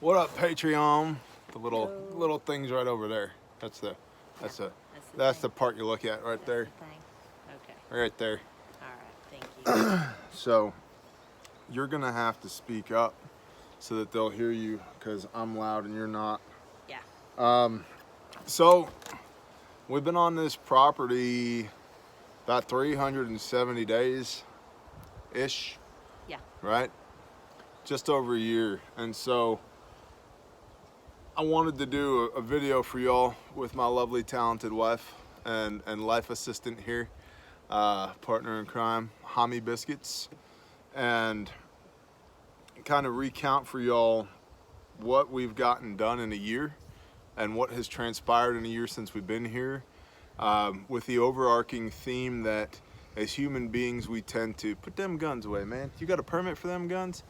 What up, Patreon? The Hello. little things right over there. That's the thing. part you look at right That's there. the thing. Okay. Right there. All right. Thank you. So you're gonna have to speak up so that they'll hear you because I'm loud and you're not. Yeah. So we've been on this property about 370 days ish, Yeah. right? Just over a year. And so I wanted to do a video for y'all with my lovely, talented wife and life assistant here, partner in crime, Homie Biscuits, and kind of recount for y'all what we've gotten done in a year and what has transpired in a year since we've been here, with the overarching theme that as human beings we tend to put them guns away, man. You got a permit for them guns?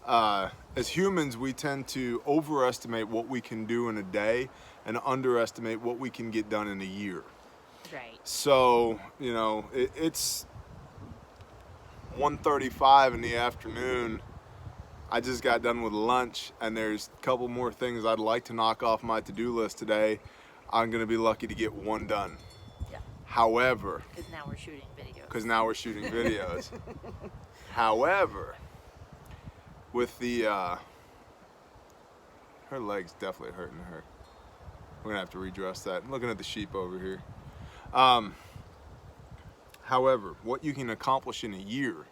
As humans, we tend to overestimate what we can do in a day and underestimate what we can get done in a year. Right. So, you know, it's 1:35 in the afternoon. I just got done with lunch, and there's a couple more things I'd like to knock off my to-do list today. I'm going to be lucky to get one done. Yeah. However, Because now we're shooting videos. However, with the her leg's definitely hurting her. We're gonna have to redress that. I'm looking at the sheep over here. However, what you can accomplish in a year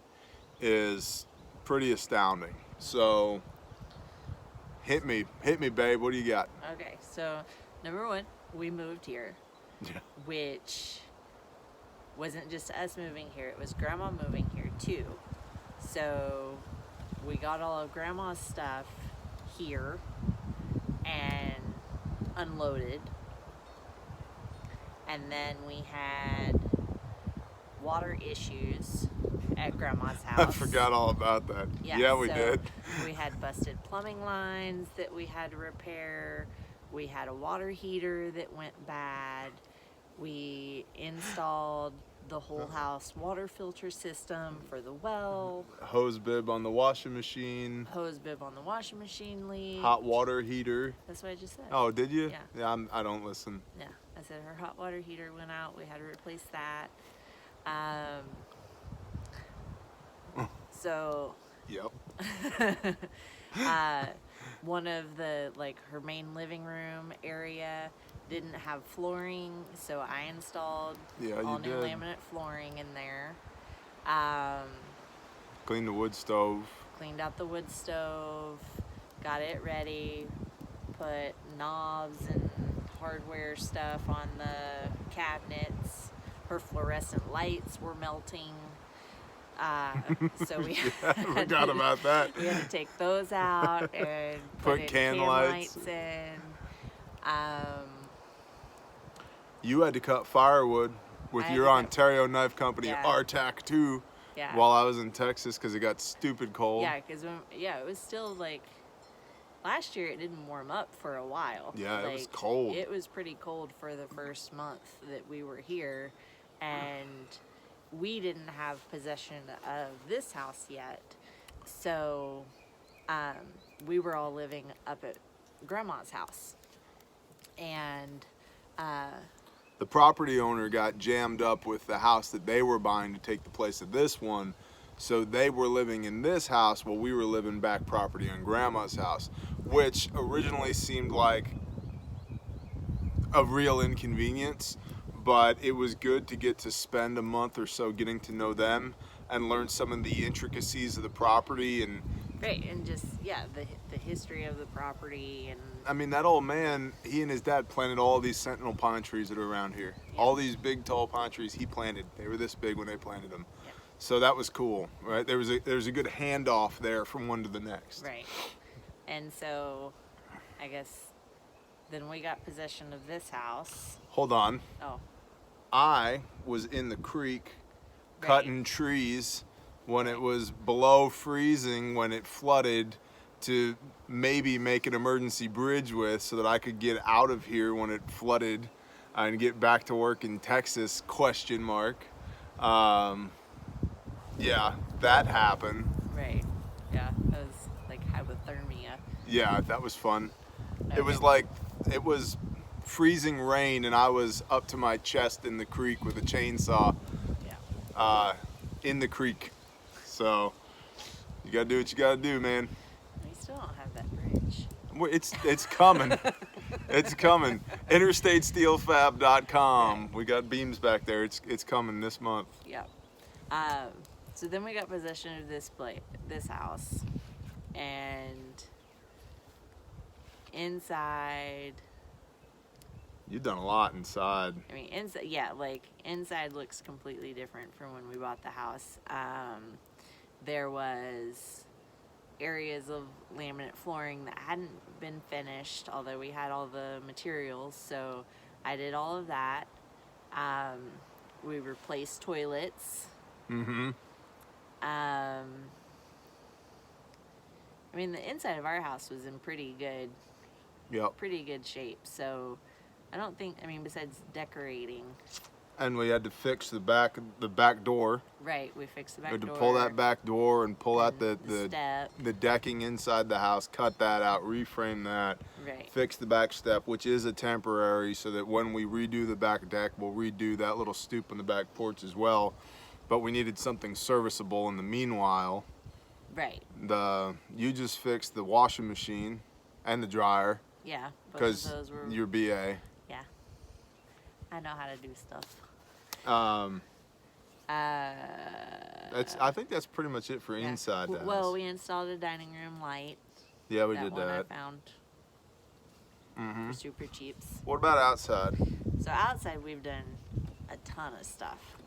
is pretty astounding. So hit me, babe. What do you got? Okay. So, number one, we moved here, Yeah. which wasn't just us moving here. It was Grandma moving here too. So, we got all of Grandma's stuff here and unloaded. And then we had water issues at Grandma's house. I forgot all about that. Yeah, we so did. We had busted plumbing lines that we had to repair. We had a water heater that went bad. We installed the whole house water filter system for the well. Hose bib on the washing machine. Hose bib on the washing machine leak. Hot water heater. That's what I just said. Oh, did you? Yeah. Yeah, I don't listen. Yeah, I said her hot water heater went out. We had to replace that. So Yep. one of the, like, her main living room area didn't have flooring, so I installed Yeah, all you new did. laminate flooring in there. Clean the wood stove. Cleaned out the wood stove, got it ready, put knobs and hardware stuff on the cabinets. Her fluorescent lights were melting. So we I forgot about that. We had to take those out and Put in can lights in. You had to cut firewood with I had your to cut- Ontario Knife Company Yeah. RTAC 2 Yeah. while I was in Texas because it got stupid cold. Yeah, because it was still like last year. It didn't warm up for a while. Yeah, it was Like, cold. It was pretty cold for the first month that we were here, and we didn't have possession of this house yet. So we were all living up at Grandma's house, and The property owner got jammed up with the house that they were buying to take the place of this one. So they were living in this house while we were living back property on Grandma's house, which originally seemed like a real inconvenience, but it was good to get to spend a month or so getting to know them and learn some of the intricacies of the property. And great, and just the history of the property. And I mean, that old man, he and his dad planted all these sentinel pine trees that are around here. Yeah. All these big, tall pine trees he planted. They were this big when they planted them. Yeah. So that was cool, right? There was a good handoff there from one to the next. right, and so I guess then we got possession of this house. Hold on. Oh, I was in the creek Right. cutting trees when it was below freezing, when it flooded, to maybe make an emergency bridge with so that I could get out of here when it flooded and get back to work in Texas, question mark. Yeah, that happened. right. Yeah, that was like hypothermia Mia. Yeah, that was fun. Okay. It was like, it was freezing rain and I was up to my chest in the creek with a chainsaw Yeah. in the creek. So you gotta do what you gotta do, man. We still don't have that bridge. Well, it's coming. It's coming. InterstateSteelFab.com. Right. We got beams back there. It's coming this month. Yeah. So then we got possession of this house, and inside. You've done a lot inside. I mean, inside, yeah, like inside looks completely different from when we bought the house. There was areas of laminate flooring that hadn't been finished, although we had all the materials. So I did all of that. We replaced toilets. Mm-hmm. I mean, the inside of our house was in pretty good shape. So I don't think, I mean, besides decorating. And we had to fix the back door. Right, we fixed the back We had door. to pull that back door and pull out the the step. the decking inside the house, cut that out, reframe that, Right. fix the back step, which is a temporary, so that when we redo the back deck, we'll redo that little stoop on the back porch as well. But we needed something serviceable in the meanwhile. Right. You just fixed the washing machine and the dryer. Yeah. Both of Because those were. you're BA. Yeah. I know how to do stuff. I think that's pretty much it for Yeah. inside the Well, house. we installed a dining room light. Yeah, we that did one that. I found Mm-hmm. for super cheaps. What about outside? So outside we've done a ton of stuff.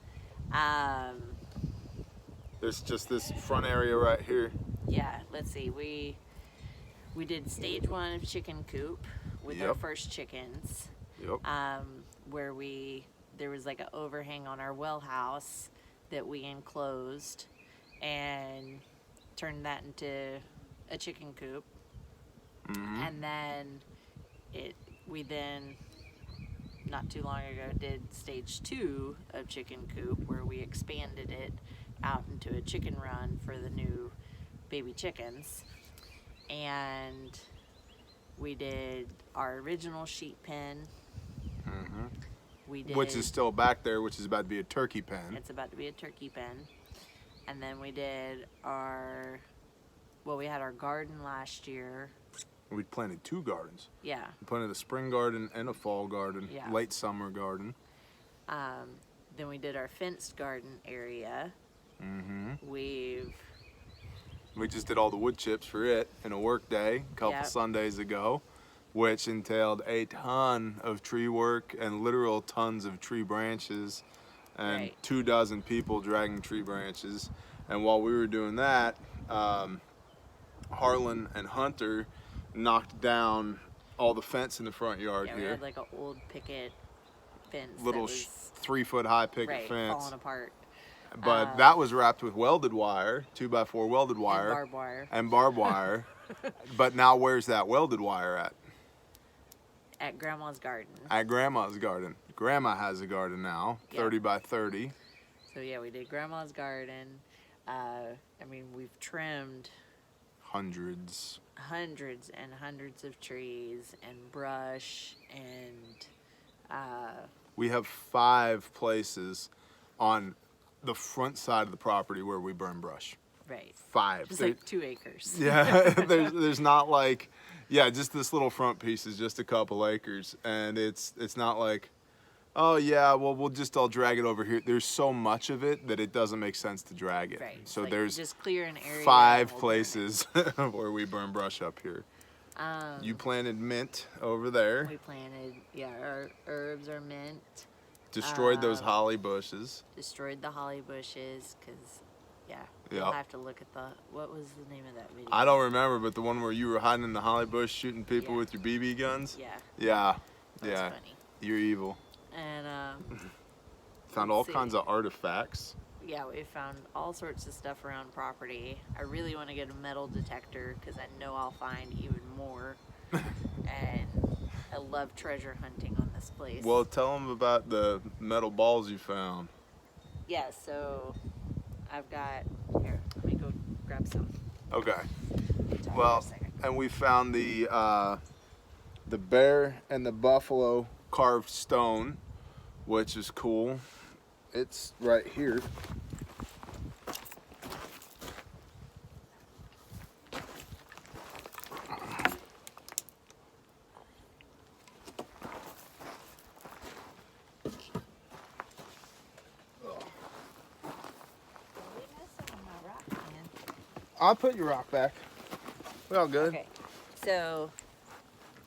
There's just this front area right here. Yeah, let's see. We did stage 1 of chicken coop with our Yep. first chickens. Yep. Where there was like an overhang on our well house that we enclosed and turned that into a chicken coop. Mm-hmm. And then we not too long ago did stage 2 of chicken coop, where we expanded it out into a chicken run for the new baby chickens. And we did our original sheep pen. Mm-hmm. We did, Which is still back there, which is about to be a turkey pen. it's about to be a turkey pen. And then we did we had our garden last year. We planted 2 gardens. Yeah. We planted a spring garden and a fall garden, Yeah. late summer garden. Then we did our fenced garden area. Mm-hmm. We just did all the wood chips for it in a work day a couple Yep. Sundays ago, which entailed a ton of tree work and literal tons of tree branches and Right. 24 people dragging tree branches. And while we were doing that, Harlan and Hunter knocked down all the fence in the front yard we here. had like an old picket fence. Little that was 3-foot-high picket right, fence. falling apart. But that was wrapped with welded wire, 2x4 welded wire. And barbed wire. And barbed wire. But now where's that welded wire at? At Grandma's garden. At Grandma's garden. Grandma has a garden now, Yeah. 30 by 30. So yeah, we did Grandma's garden. I mean, we've trimmed Hundreds. hundreds and hundreds of trees and brush and We have 5 places on the front side of the property where we burn brush. right. 5. Just like 2 acres. Yeah, there's not like, yeah, just this little front piece is just a couple acres, and it's not like, oh yeah, well we'll just all drag it over here. There's so much of it that it doesn't make sense to drag it. Right. So Like, there's just clear an area. 5 and we'll burn it. places where we burn brush up here. You planted mint over there, We planted, our herbs are mint. destroyed those holly bushes. Destroyed the holly bushes because, Yep. you'll have to look at what was the name of that video? I don't remember, but the one where you were hiding in the holly bush shooting people Yeah. with your BB guns? Yeah, Yeah, that was yeah, funny. you're evil. And Found Let's all see. kinds of artifacts. yeah, we found all sorts of stuff around property. I really want to get a metal detector because I know I'll find even more. And I love treasure hunting on this place. Well, tell them about the metal balls you found. yeah, so I've got, here, let me go grab some. Okay. Talk for Well, a second. and we found the bear and the buffalo carved stone, which is cool. It's right here. I'll put your rock back. We're all good. Okay, so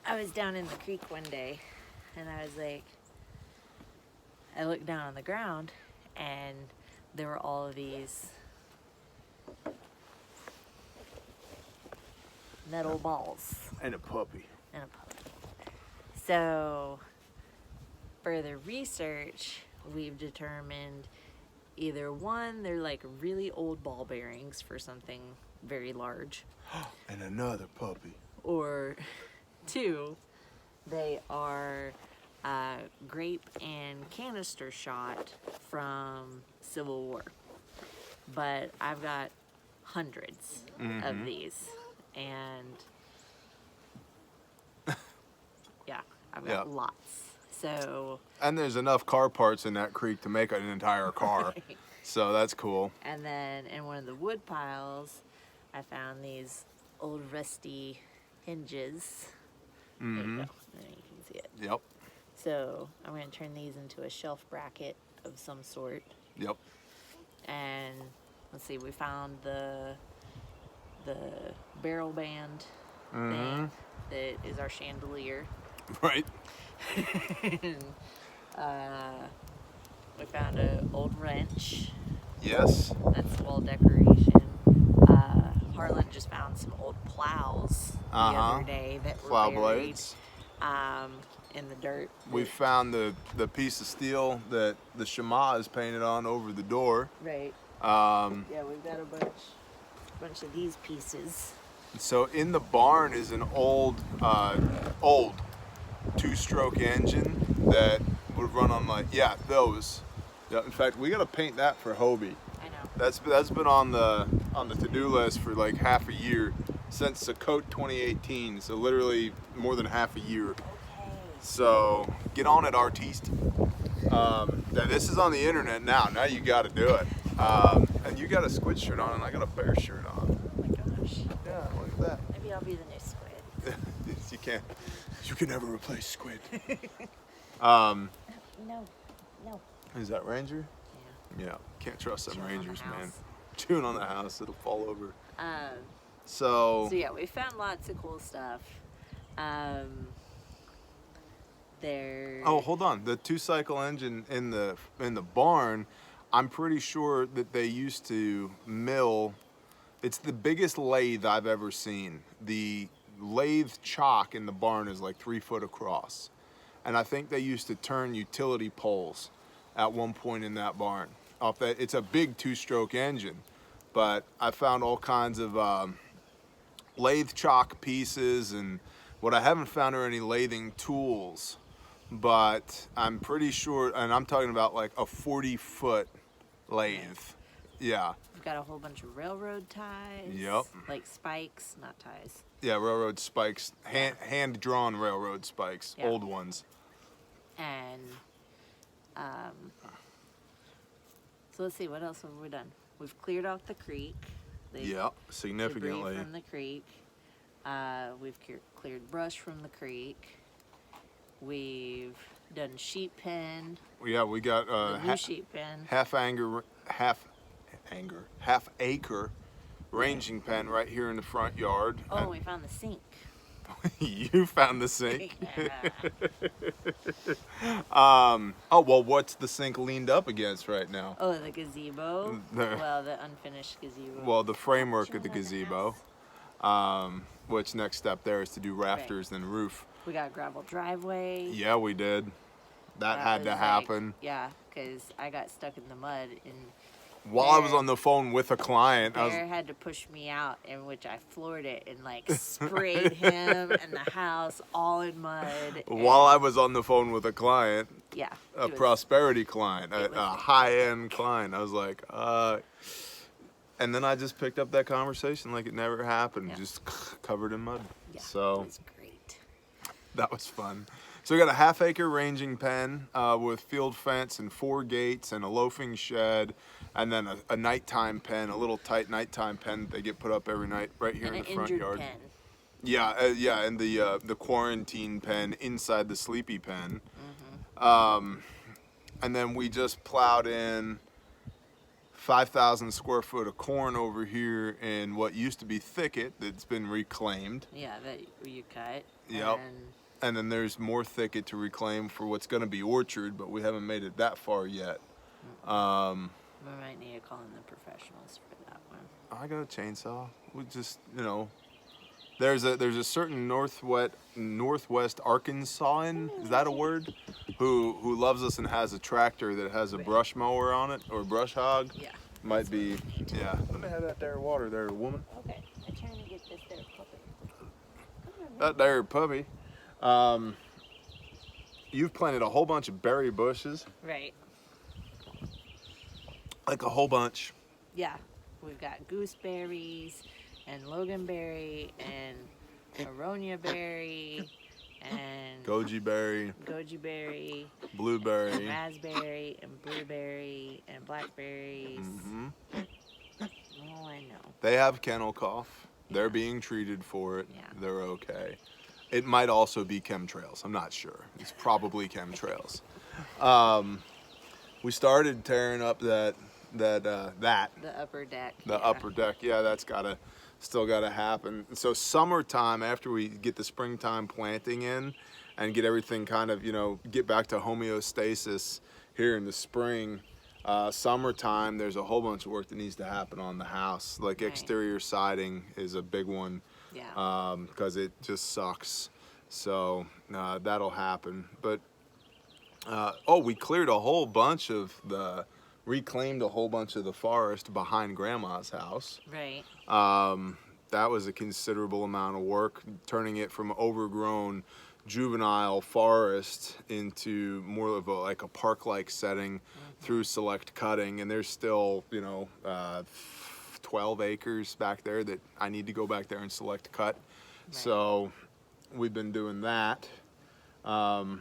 I was down in the creek one day, and I was like, I looked down on the ground, and there were all of these metal balls And a puppy. and a puppy. So, further research, we've determined either one, they're like really old ball bearings for something very large, And another puppy. or two, they are grape and canister shot from Civil War. But I've got hundreds of these, and yeah, I've got Yeah. lots. So, And there's enough car parts in that creek to make an entire car. So that's cool. and then in one of the wood piles, I found these old rusty hinges. There you go. There you can see it. Yep. So I'm going to turn these into a shelf bracket of some sort. Yep. And let's see, we found the barrel band thing that is our chandelier. Right. And, we found an old wrench. Yes. That's wall decoration. Harlan just found some old plows the other day that were Plow buried, blades. in the dirt. We found the piece of steel that the Shema is painted on over the door. Right. Yeah, we've got a bunch of these pieces. So in the barn is an old two-stroke engine that would run on those. Yeah, in fact, we gotta paint that for Hobie. I know. That's been on the to-do list for like half a year, since Sukkot 2018. So literally more than half a year. Okay. So get on it, artiste. Now this is on the internet now. Now you got to do it. And you got a squid shirt on, and I got a bear shirt on. Oh my gosh. Yeah, look at that. Maybe I'll be the new squid. You can't. You can never replace squid. No. Is that Ranger? Yeah. Yeah. Can't trust them Chewing on the Rangers, man. house. Chewing on the house, it'll fall over. So So yeah, we found lots of cool stuff. There. oh, hold on. The two-cycle engine in the barn, I'm pretty sure that they used to mill. It's the biggest lathe I've ever seen. The lathe chock in the barn is like 3 foot across, and I think they used to turn utility poles at one point in that barn. Off that, it's a big two-stroke engine, but I found all kinds of lathe chock pieces, and what I haven't found are any lathing tools. But I'm pretty sure, and I'm talking about like a 40-foot lathe. Yeah. We've got a whole bunch of railroad ties. Yep. Like spikes, not ties. Yeah, railroad spikes, hand-drawn railroad spikes, Yeah. old ones. And so let's see, what else have we done? We've cleared off the creek. Yeah, Debris significantly. from the creek. We've cleared brush from the creek. We've done sheep pen. Yeah, we got New sheep pen. half acre ranging pen right here in the front yard. Oh, and we found the sink. You found the sink. Yeah. Oh well, what's the sink leaned up against right now? Oh, the gazebo. Well, the unfinished gazebo. Well, the framework of the Chilling in gazebo. house. Which next step there is to do rafters and roof. We got a gravel driveway. Yeah, we did. That had was to like- happen. Yeah, because I got stuck in the mud and While I was Bear- on the phone with a client, I was Bear had to push me out, in which I floored it and like sprayed him and the house all in mud. while I was on the phone with a client, Yeah. a it was- prosperity client, it was- a high-end client. I was like, And then I just picked up that conversation like it never happened, Yeah. just covered in mud. Yeah, So it was great. that was fun. So we got a half-acre ranging pen with field fence and 4 gates and a loafing shed, and then a nighttime pen, a little tight nighttime pen that they get put up every night right here And in an the front injured yard. pen. Yeah, yeah, and the quarantine pen inside the sleepy pen. And then we just plowed in 5,000 square foot of corn over here in what used to be thicket that's been reclaimed. Yeah, that you cut. Yep. And And then there's more thicket to reclaim for what's going to be orchard, but we haven't made it that far yet. we might need to call in the professionals for that one. I got a chainsaw. We just, there's a certain northwest Arkansan, is that a word? Who loves us and has a tractor that has a brush mower on it or brush hog. Yeah. Might be, yeah. Let me have that there water there, woman. Okay, I'm trying to get this there puppy. That there puppy. You've planted a whole bunch of berry bushes. Right. Like a whole bunch. Yeah, we've got gooseberries and loganberry and aronia berry and Goji berry, goji berry, blueberry. and raspberry and blueberry and blackberries. Mm-hmm. Oh, I know. They have kennel cough. They're being treated for it. Yeah. They're okay. It might also be chemtrails. I'm not sure. It's probably chemtrails. We started tearing up the upper deck. upper deck. Yeah, that's still gotta happen. So summertime, after we get the springtime planting in and get everything kind of, get back to homeostasis here in the spring, summertime, there's a whole bunch of work that needs to happen on the house. Like Right. exterior siding is a big one. Yeah. Because it just sucks. So that'll happen. But we cleared a whole bunch of reclaimed a whole bunch of the forest behind Grandma's house. Right. That was a considerable amount of work, turning it from overgrown juvenile forest into more of like a park-like setting through select cutting. And there's still, 12 acres back there that I need to go back there and select cut. Right. So we've been doing that. Man,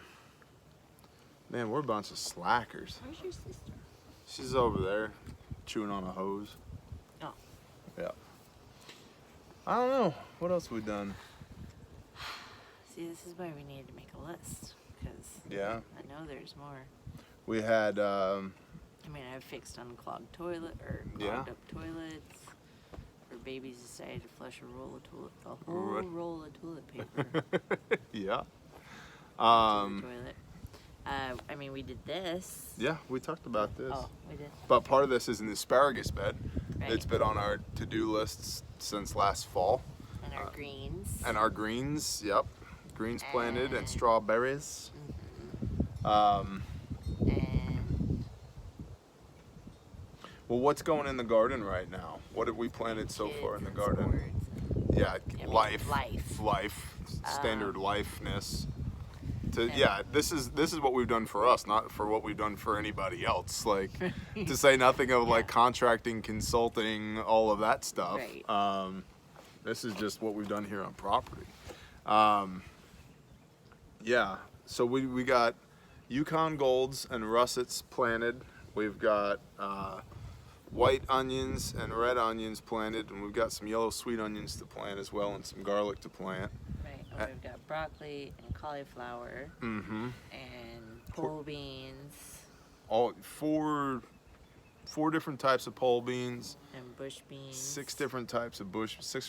we're a bunch of slackers. Where's your sister? She's over there chewing on a hose. Oh. Yeah. I don't know. What else we done? See, this is why we need to make a list, because Yeah. I know there's more. We had, I mean, I've fixed unclogged clogged up toilets. For babies decided to flush a whole roll of toilet paper yeah. into the toilet. I mean, we did this. Yeah, we talked about this. Oh, we did. But part of this is an asparagus bed. Right. It's been on our to-do lists since last fall. And our greens. And our greens, yep. Greens planted and And- strawberries. And Well, what's going in the garden right now? What have we planted so far in the kids garden? sports. Yeah, Yeah, life, standard lifeness. and- This is what we've done for us, not for what we've done for anybody else. Like, to say nothing of like contracting, consulting, all of that stuff. Right. This is just what we've done here on property. So we got Yukon Golds and Russets planted. We've got white onions and red onions planted, and we've got some yellow sweet onions to plant as well, and some garlic to plant. Right. And we've got broccoli and cauliflower Mm-hmm. and pole beans All four different types of pole beans, and bush beans. 6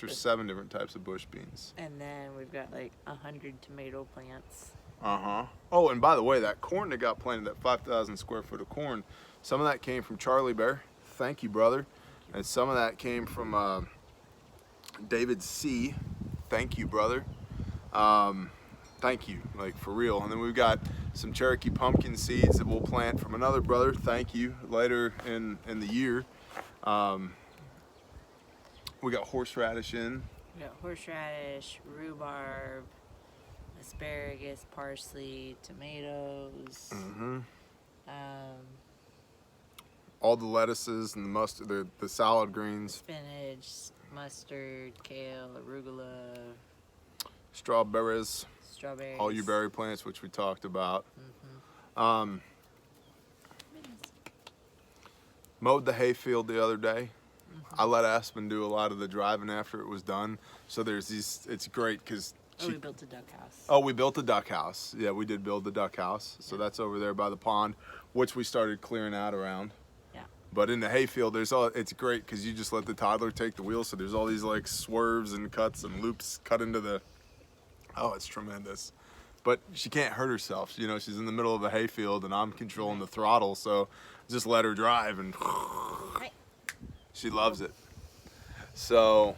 or 7 different types of bush beans. And then we've got like 100 tomato plants. Uh-huh. Oh, and by the way, that corn that got planted, that 5,000 square foot of corn, some of that came from Charlie Bear. Thank you, brother. And some of that came from David C. Thank you, brother. Thank you, like for real. And then we've got some Cherokee pumpkin seeds that we'll plant from another brother. Thank you. Later in the year. We got horseradish in. We got horseradish, rhubarb, asparagus, parsley, tomatoes. Mm-hmm. all the lettuces and the mustard, the salad greens, Spinach, mustard, kale, arugula, strawberries, strawberries. all your berry plants, which we talked about. Mowed the hayfield the other day. I let Aspen do a lot of the driving after it was done. So there's these, it's great because we built a duck house. Oh, we built a duck house. Yeah, we did build the duck house. So that's over there by the pond, which we started clearing out around. Yeah. But in the hayfield, it's great because you just let the toddler take the wheel. So there's all these like swerves and cuts and loops cut into the, oh, it's tremendous. But she can't hurt herself. You know, she's in the middle of a hayfield and I'm controlling the throttle. So just let her drive and she loves it. So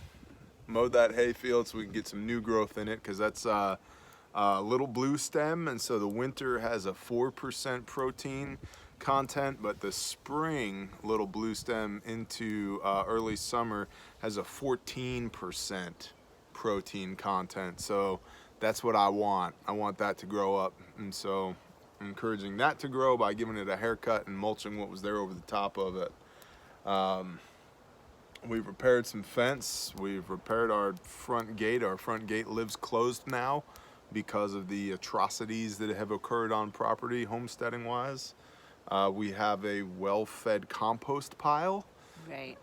mowed that hayfield so we can get some new growth in it because that's little blue stem, and so the winter has a 4% protein content, but the spring little blue stem into early summer has a 14% protein content. So that's what I want. I want that to grow up, and so I'm encouraging that to grow by giving it a haircut and mulching what was there over the top of it. We've repaired some fence. We've repaired our front gate. Our front gate lives closed now because of the atrocities that have occurred on property, homesteading wise. We have a well-fed compost pile. Right.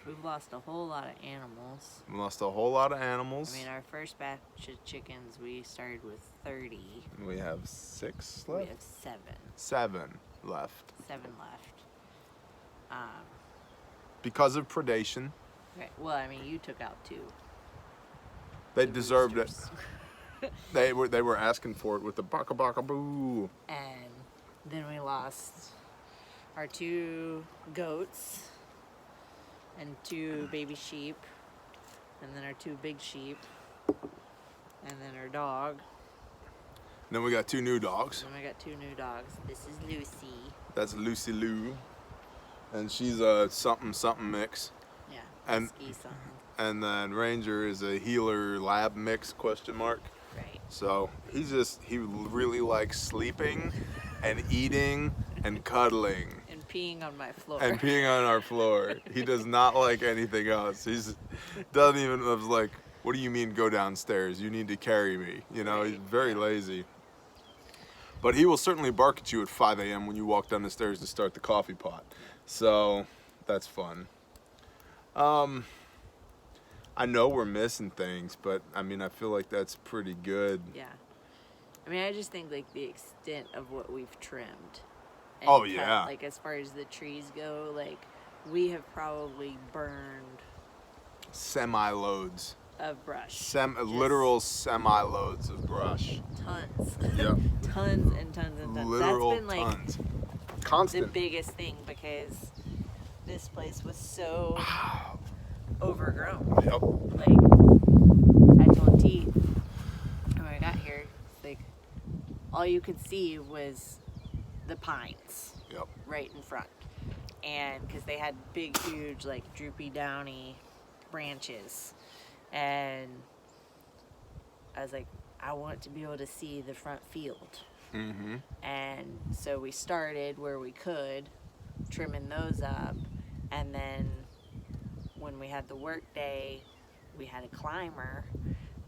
We've lost a whole lot of animals. We lost a whole lot of animals. I mean, our first batch of chickens, we started with 30. We have 6 left? We have 7. 7 left. 7 left. Because of predation. Right. Well, I mean, you took out 2. They deserved it. They were asking for it with the baka baka boo. And then we lost our 2 goats and 2 baby sheep, and then our 2 big sheep, and then our dog. And then we got 2 new dogs. And then we got 2 new dogs. This is Lucy. That's Lucy Lou. And she's a something mix. Yeah. And husky something. and then Ranger is a healer lab mix ? Right. So he really likes sleeping and eating and cuddling. And peeing on my floor. And peeing on our floor. He does not like anything else. Doesn't even, I was like, what do you mean go downstairs? You need to carry me. You know, Right. He's very lazy. But he will certainly bark at you at 5 a.m. when you walk down the stairs to start the coffee pot. So that's fun. I know we're missing things, but I mean, I feel like that's pretty good. Yeah. I mean, I just think like the extent of what we've trimmed. And Oh, cut, yeah. Like as far as the trees go, like we have probably burned Semi-loads. of brush. Literal semi-loads of brush. Tons. Yep. Tons and tons and tons. Literal That's been like tons. the Constant. biggest thing because this place was so overgrown. Yep. Like I told T when I got here, like all you could see was the pines Yep. right in front, and because they had big, huge, like droopy, downy branches, and I was like, I want to be able to see the front field. Mm-hmm. And so we started where we could, trimming those up, and then when we had the work day, we had a climber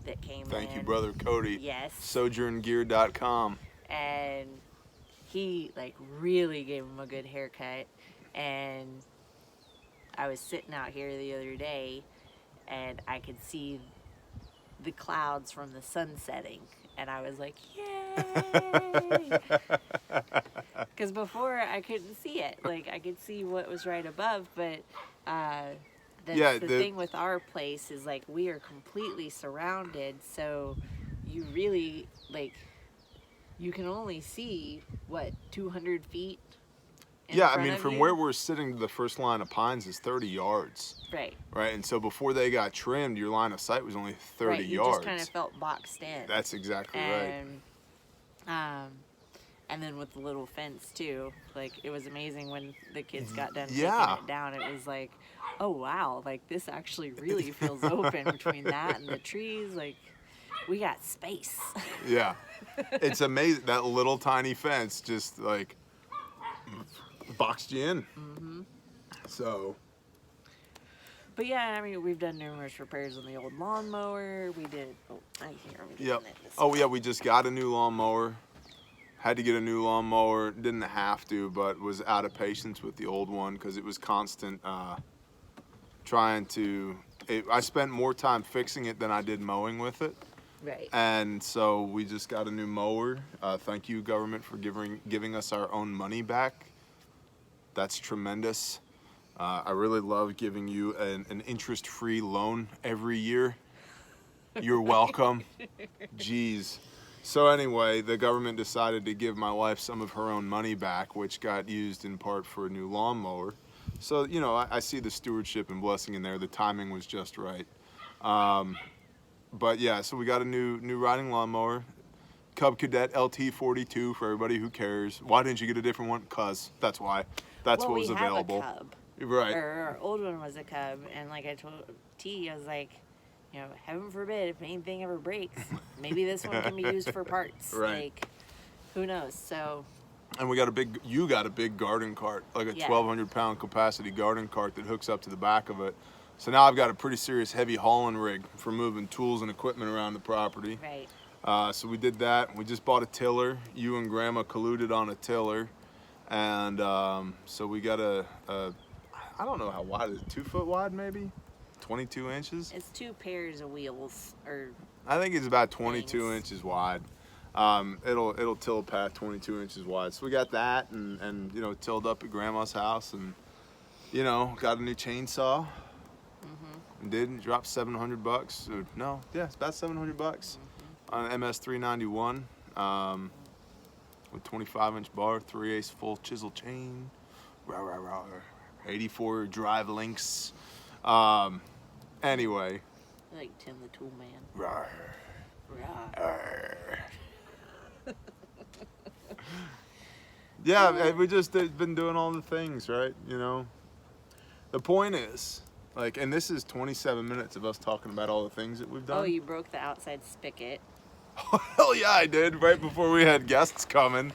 that came in. Thank you, brother Cody. Yes. Sojourngear.com. And he like really gave him a good haircut, and I was sitting out here the other day and I could see the clouds from the sun setting, and I was like, yay! Because before I couldn't see it. Like I could see what was right above, but the thing with our place is like we are completely surrounded, so you really like you can only see what 200 feet. Yeah, I mean, from where we're sitting to the first line of pines is 30 yards. Right. Right, and so before they got trimmed, your line of sight was only 30 right, you yards. just kind of felt boxed in. That's exactly right. And then with the little fence too, like it was amazing when the kids got done taking it down. It was like, oh wow, like this actually really feels open between that and the trees. Like we got space. Yeah, it's amazing that little tiny fence just like boxed you in. So. But yeah, I mean, we've done numerous repairs on the old lawnmower. We did. Oh, I hear him. Yep. Oh yeah, we just got a new lawnmower. Had to get a new lawnmower. Didn't have to, but was out of patience with the old one because it was constant trying to. I spent more time fixing it than I did mowing with it. Right. And so we just got a new mower. Thank you, government, for giving us our own money back. That's tremendous. I really love giving you an interest-free loan every year. You're welcome. Jeez. So anyway, the government decided to give my wife some of her own money back, which got used in part for a new lawnmower. So, you know, I see the stewardship and blessing in there. The timing was just right. But yeah, so we got a new riding lawnmower. Cub Cadet LT42 for everybody who cares. Why didn't you get a different one? 'Cause that's why. That's what was available. We have a Cub. Right. Our old one was a Cub, and like I told T, I was like, you know, heaven forbid if anything ever breaks, maybe this one can be used for parts. Right. Like, who knows? So. And you got a big garden cart, like a 1,200-pound capacity garden cart that hooks up to the back of it. So now I've got a pretty serious heavy hauling rig for moving tools and equipment around the property. Right. So we did that. We just bought a tiller. You and Grandma colluded on a tiller. And so we got I don't know how wide it is, 2 foot wide maybe? 22 inches? It's 2 pairs of wheels, or I think it's about 22 inches wide. It'll till a path 22 inches wide. So we got that and you know, tilled up at Grandma's house and, you know, got a new chainsaw. And dropped $700. Or, no, yeah, it's about $700 on an MS391 with 25-inch bar, 3/8 full chisel chain, 84 drive links. Anyway. Like Tim the Tool Man. Rawr. Rawr. Yeah, we just been doing all the things, right? You know, the point is, like, and this is 27 minutes of us talking about all the things that we've done. Oh, you broke the outside spigot. Hell yeah, I did, right before we had guests coming.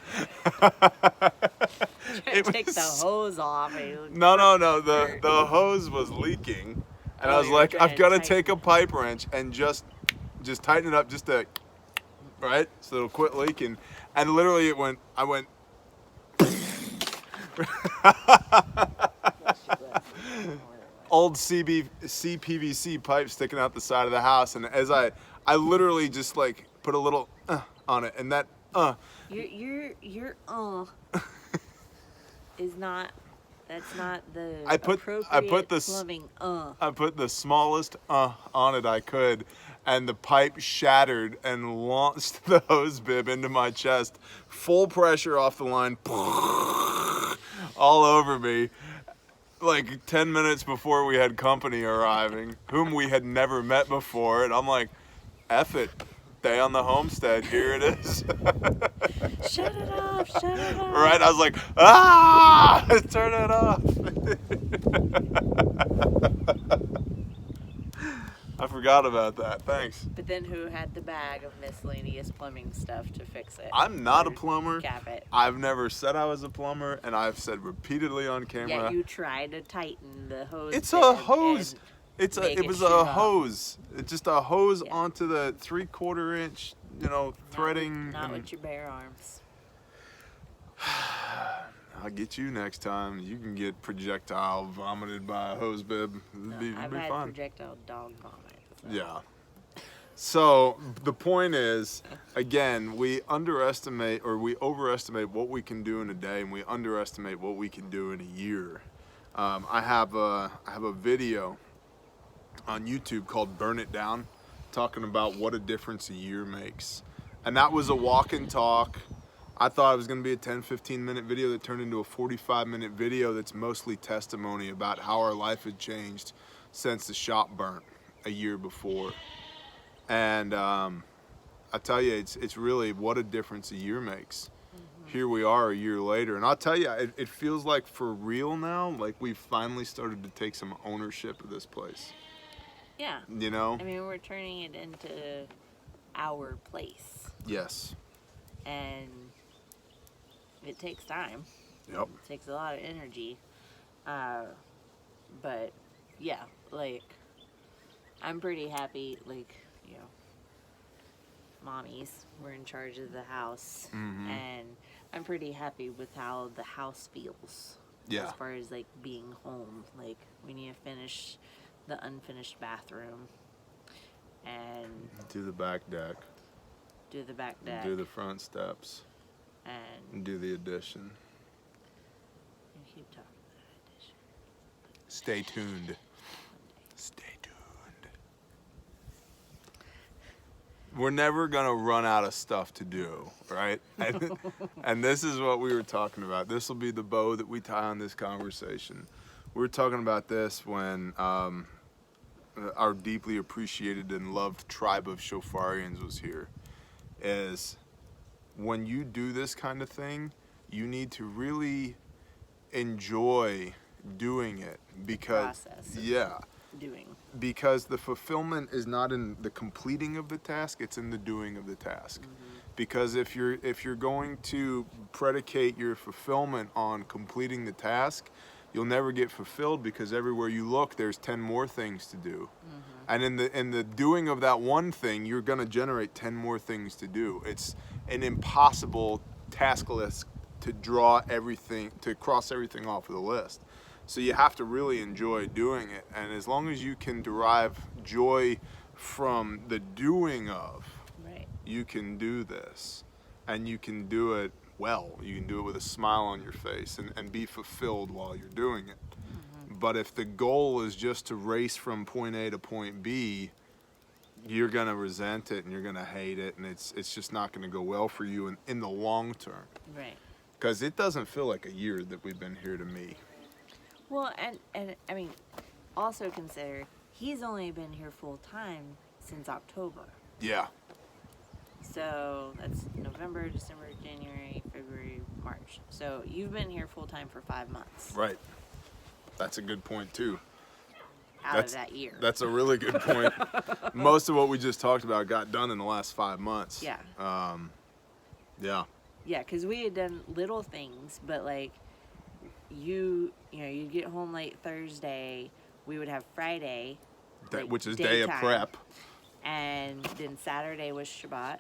Take the hose off. No. The hose was leaking. And I was like, I've got to take a pipe wrench and just tighten it up just to, right? So it'll quit leaking. And literally I went. Old CPVC pipe sticking out the side of the house. And as I literally just like put a little on it. And that Your is not. That's not the appropriate plumbing. I put the smallest on it I could, and the pipe shattered and launched the hose bib into my chest, full pressure off the line, all over me. Like 10 minutes before we had company arriving, whom we had never met before, and I'm like, F it. Day on the Homestead, here it is. Shut it off, shut it off. Right, I was like, turn it off. I forgot about that, thanks. But then who had the bag of miscellaneous plumbing stuff to fix it? I'm not a plumber. Cap it. I've never said I was a plumber, and I've said repeatedly on camera. Yeah, you tried to tighten the hose. It's a hose. It was a hose. It's just a hose onto the 3/4 inch, you know, threading. Not with your bare arms. I'll get you next time. You can get projectile vomited by a hose bib. I've had fun. projectile dog vomit. So. Yeah. So the point is, again, we overestimate what we can do in a day, and we underestimate what we can do in a year. I have a video on YouTube called Burn It Down, talking about what a difference a year makes. And that was a walk and talk. I thought it was going to be a 10-15 minute video that turned into a 45-minute video that's mostly testimony about how our life had changed since the shop burnt a year before. And I tell you, it's really what a difference a year makes. Here we are a year later, and I'll tell you, it feels like for real now, like we've finally started to take some ownership of this place. Yeah. You know? I mean, we're turning it into our place. Yes. And it takes time. Yep. It takes a lot of energy. But yeah, like I'm pretty happy. Like, you know, mommies were in charge of the house, and I'm pretty happy with how the house feels. Yeah. As far as like being home, like we need to finish the unfinished bathroom and Do the back deck. do the back deck Do the front steps. and And do the addition. you keep talking about addition. Stay tuned. Stay tuned. We're never gonna run out of stuff to do, right? And this is what we were talking about. This will be the bow that we tie on this conversation. We were talking about this when our deeply appreciated and loved tribe of Shofarians was here. Is when you do this kind of thing, you need to really enjoy doing it because Process of yeah. doing. Because the fulfillment is not in the completing of the task, it's in the doing of the task. Because if you're going to predicate your fulfillment on completing the task, you'll never get fulfilled because everywhere you look there's 10 more things to do. And in the doing of that one thing, you're going to generate 10 more things to do. It's an impossible task list to draw everything, to cross everything off of the list. So you have to really enjoy doing it. And as long as you can derive joy from the doing of, Right. you can do this. And you can do it well. You can do it with a smile on your face and be fulfilled while you're doing it. But if the goal is just to race from point A to point B, you're going to resent it and you're going to hate it. And it's just not going to go well for you in the long term. Right. Because it doesn't feel like a year that we've been here to me. Well, and I mean, also consider he's only been here full time since October. Yeah. So that's November, December, January, February, March. So you've been here full time for 5 months Right. That's a good point, too. out of that year. That's a really good point. Most of what we just talked about got done in the last 5 months. Yeah. Yeah. Yeah, because we had done little things, but like you know, you'd get home late Thursday. We would have Friday, like, Which is day of daytime, prep. and then Saturday was Shabbat,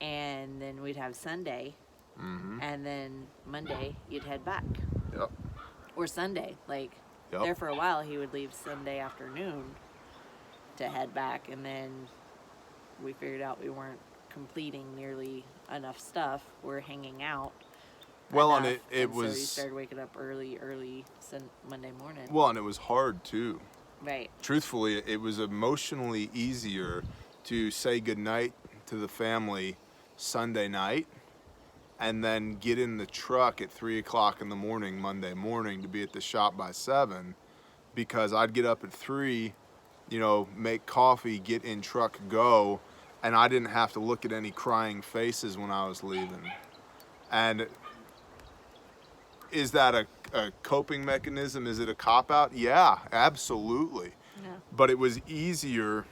and then we'd have Sunday, and then Monday you'd head back, Yep. or Sunday. Like Yep. there for a while, he would leave Sunday afternoon to head back, and then we figured out we weren't completing nearly enough stuff. We're hanging out. Well, and enough, it so we was started waking up early Monday morning. well, and it was hard too. Right. Truthfully, it was emotionally easier to say goodnight to the family Sunday night and then get in the truck at 3 o'clock in the morning Monday morning to be at the shop by 7, because I'd get up at 3, you know, make coffee, get in truck, go, and I didn't have to look at any crying faces when I was leaving. And is that a coping mechanism? Is it a cop-out? Yeah, absolutely. Yeah. But it was easier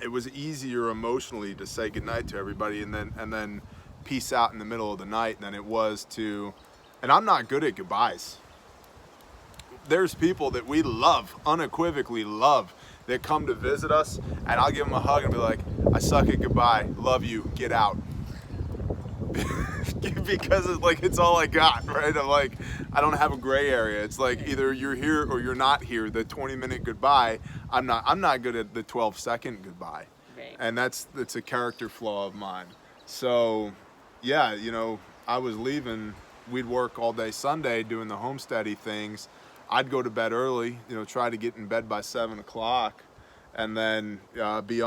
emotionally to say goodnight to everybody and then peace out in the middle of the night than it was to, and I'm not good at goodbyes. There's people that we love, unequivocally love, that come to visit us, and I'll give them a hug and be like, I suck at goodbye, love you, get out. Because it's like, it's all I got, right? I'm like, I don't have a gray area. It's like either you're here or you're not here. The 20-minute goodbye, I'm not good at the 12-second goodbye. Right. And that's a character flaw of mine. So, yeah, you know, I was leaving. We'd work all day Sunday doing the homesteady things. I'd go to bed early, you know, try to get in bed by 7 o'clock, and then be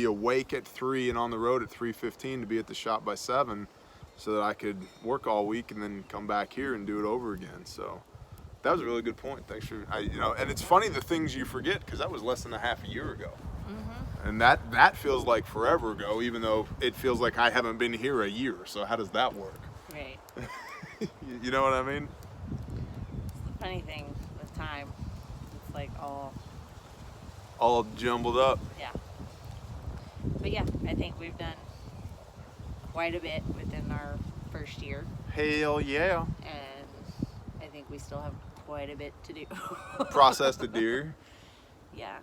awake at 3 and on the road at 3:15 to be at the shop by 7, so that I could work all week and then come back here and do it over again. So that was a really good point. Thanks for, and it's funny the things you forget, because that was less than a half a year ago. And that feels like forever ago, even though it feels like I haven't been here a year. So how does that work? Right. You know what I mean? It's the funny thing with time. It's like All jumbled up. yeah. But yeah, I think we've done quite a bit within our first year. Hell yeah. And I think we still have quite a bit to do. Processed a deer. Yeah,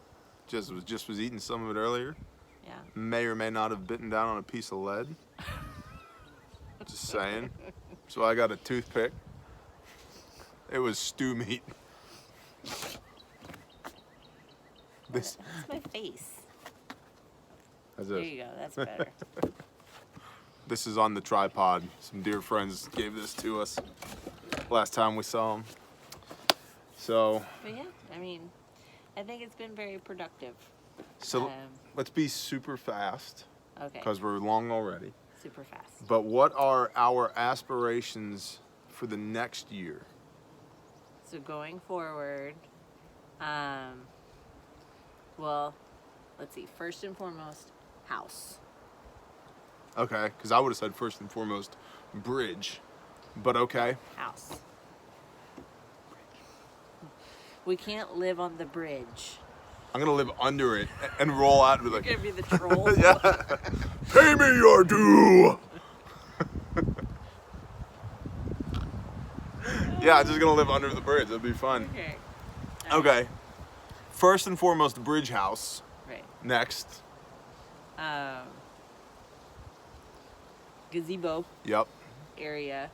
Just was eating some of it earlier. yeah. May or may not have bitten down on a piece of lead. Just saying. So I got a toothpick. It was stew meat. This That's my face. That's There it. you go. That's better. This is on the tripod. Some dear friends gave this to us last time we saw them. So But yeah, I mean, I think it's been very productive. so let's be super fast Okay. because we're long already. Super fast. But what are our aspirations for the next year? So going forward, well, let's see. First and foremost, house. Okay, because I would have said first and foremost bridge, but okay. House. We can't live on the bridge. I'm gonna live under it and roll out and be You're like, gonna be the troll. yeah, pay me your due. Yeah, I'm just gonna live under the bridge. That'd be fun. Okay. Okay. First and foremost, bridge house. Right. Next. Gazebo Yep. area.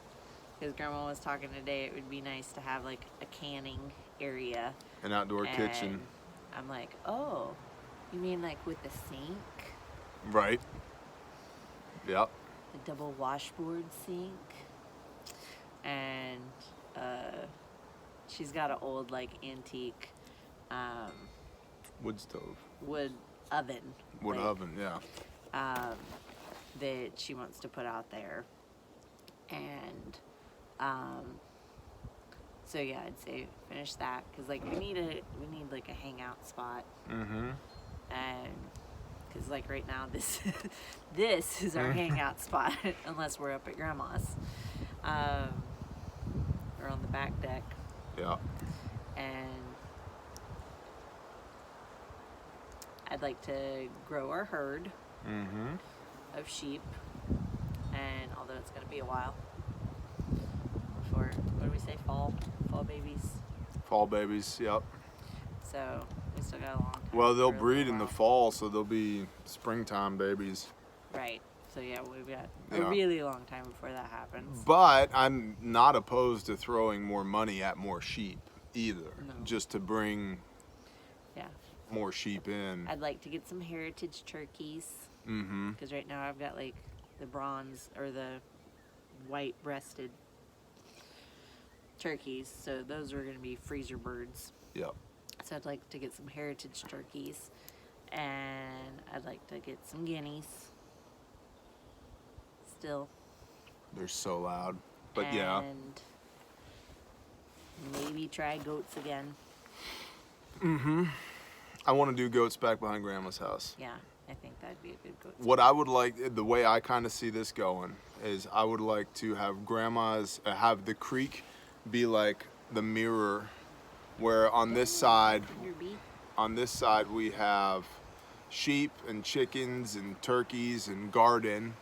Because Grandma was talking today, it would be nice to have like a canning area. An outdoor kitchen. And I'm like, oh, you mean like with the sink? Right. Yep. A double washboard sink. And she's got an old like antique Wood stove. wood oven. Wood like, oven, yeah. that she wants to put out there. And so yeah, I'd say finish that because like we need like a hangout spot. Mm-hmm. And because like right now this this is our hangout spot unless we're up at Grandma's. We're on the back deck. Yeah. And I'd like to grow our herd Mm-hmm. of sheep. And although it's going to be a while before, what do we say, fall babies. Fall babies, yep. So we still got a long time. Well, they'll for a breed little in the while. fall, so they'll be springtime babies. Right. So yeah, we've got Yeah. a really long time before that happens. But I'm not opposed to throwing more money at more sheep either, No. just to bring Yeah. more sheep in. I'd like to get some heritage turkeys Mm-hmm. because right now I've got like the bronze or the white-breasted turkeys. So those are going to be freezer birds. Yep. So I'd like to get some heritage turkeys, and I'd like to get some guineas. Still. They're so loud. But yeah. And maybe try goats again. Mm-hmm. I want to do goats back behind Grandma's house. Yeah, I think that'd be a good goat. What I would like, the way I kind of see this going, is I would like to have Grandma's, have the creek be like the mirror, where on this side, we have sheep and chickens and turkeys and garden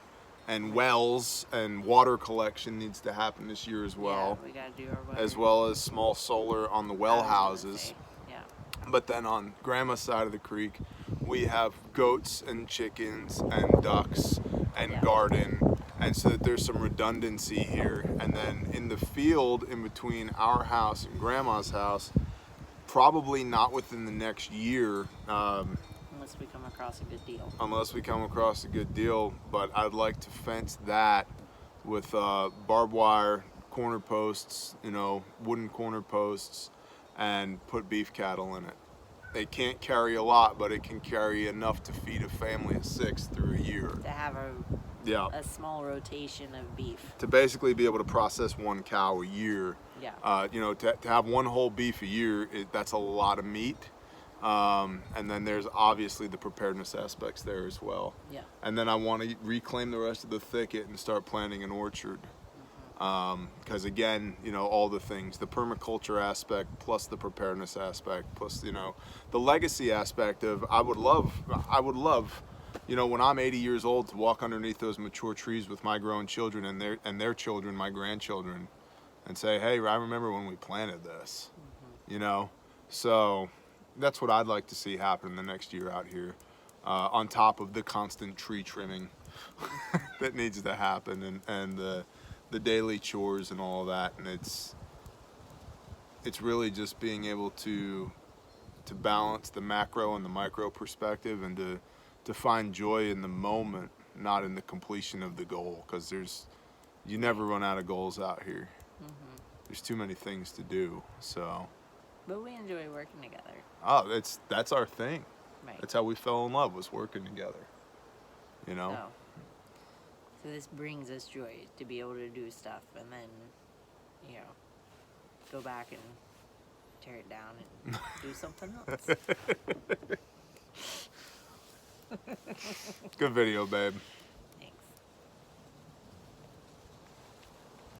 and wells, and water collection needs to happen this year as well, Yeah, we gotta do our water. as well as small solar on the well I was gonna houses. say, Yeah. But then on Grandma's side of the creek, we have goats and chickens and ducks and Yeah. garden, and so that there's some redundancy here. And then in the field in between our house and Grandma's house, probably not within the next year, Unless we come across a good deal. unless we come across a good deal. But I'd like to fence that with barbed wire, corner posts, wooden corner posts, and put beef cattle in it. They can't carry a lot, but it can carry enough to feed a family of 6 through a year. To have Yeah. a small rotation of beef. To basically be able to process one cow a year. Yeah. To have one whole beef a year, that's a lot of meat. And then there's obviously the preparedness aspects there as well. Yeah. And then I want to reclaim the rest of the thicket and start planting an orchard. Because again, all the things, the permaculture aspect plus the preparedness aspect plus, the legacy aspect of I would love, you know, when I'm 80 years old, to walk underneath those mature trees with my grown children and their children, my grandchildren, and say, hey, I remember when we planted this, you know? So that's what I'd like to see happen the next year out here, on top of the constant tree trimming that needs to happen, and the daily chores and all of that. And it's really just being able to balance the macro and the micro perspective, and to find joy in the moment, not in the completion of the goal, because you never run out of goals out here. There's too many things to do. So But we enjoy working together. oh, that's our thing. Right. That's how we fell in love, was working together, you know. So this brings us joy to be able to do stuff, and then, you know, go back and tear it down and do something else. Good video, babe.